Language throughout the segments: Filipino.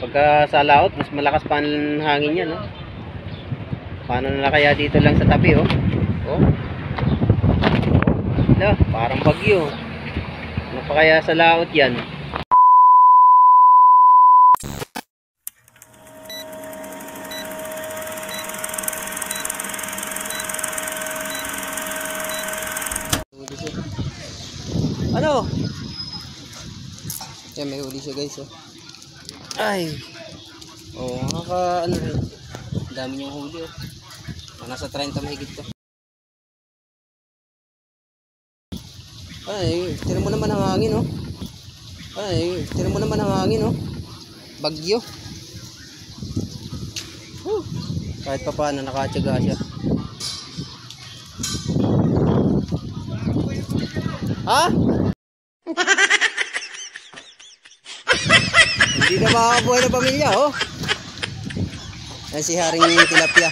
Pagka sa laot, mas malakas pa ang hangin yan, no? Paano na kaya dito lang sa tabi, oh? Oh. Hala, parang bagyo. Ano pa kaya sa laot yan? Ano? Yan, may huli siya guys, oh. Ay. Oh, ano rin. Ang dami niyang huli, oh. Nasa 30 mahigit to. Ay, tira mo naman ang hangin, oh. Ay, tira mo naman ang hangin, oh. Bagyo. Kahit pa paano nakatyaga siya. Ha? Hindi na makakabuhay na pamilya, oh. Ay, si Haring Tilapia.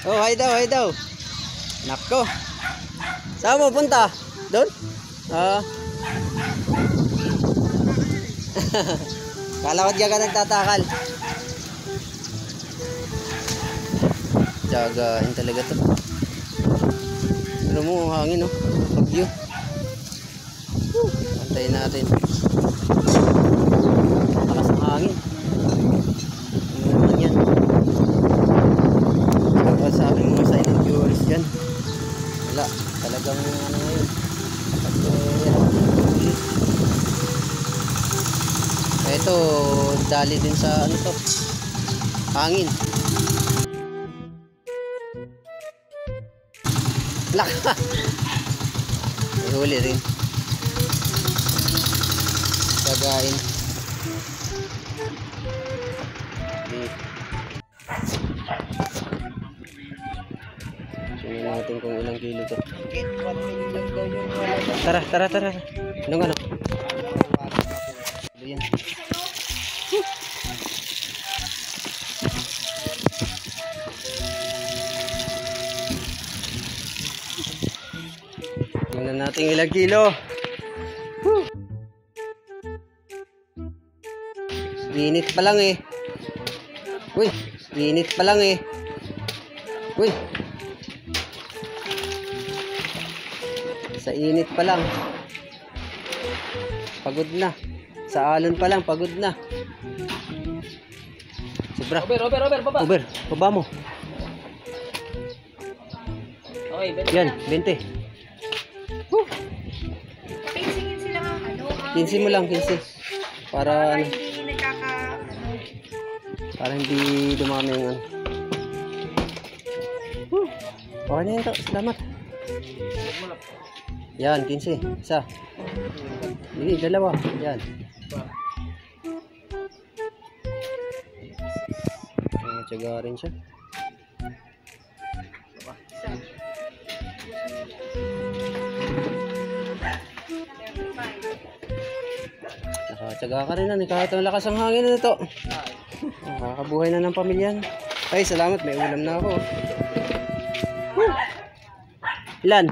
Oh, hay daw, hay daw. Nako. Saan mo punta? Doon? Kala ko diyan ka nagtatakal. Tsagain talaga to. Ano mo, hangin, oh. Bagyo. Antayin natin. Lakas ng hangin. Ano naman yan? Kapag sa aking mga silent viewers dyan, wala, talagang ano ngayon. Ito, dali din sa ano to, hangin. Laka. May huli rin. Sagain. Tingnan natin kung ilang kilo to. Tara, tara, tara. Anong ano? Yan. Tingnan natin ilang kilo. Init pa lang eh. Uy, init pa lang eh. Uy. Sa init pa lang. Pagod na. Sa alon pa lang, pagod na. Sobra. Over, baba. Over, baba mo. Okay, 20 yan, 20. Pinsingin sila ng ano. 15 mo lang, 15. Para ano. Para hindi dumami yung ano. Okay na yun to. Salamat. Yan, 15. Isa. Hindi, dalawa. Yan. Tsaga rin siya. Nakatsaga ka rin na. Kahit ang lakas ang hangin na ito. Nakakabuhay na ng pamilyan. Ay, salamat. May ulam na ako. Ilan?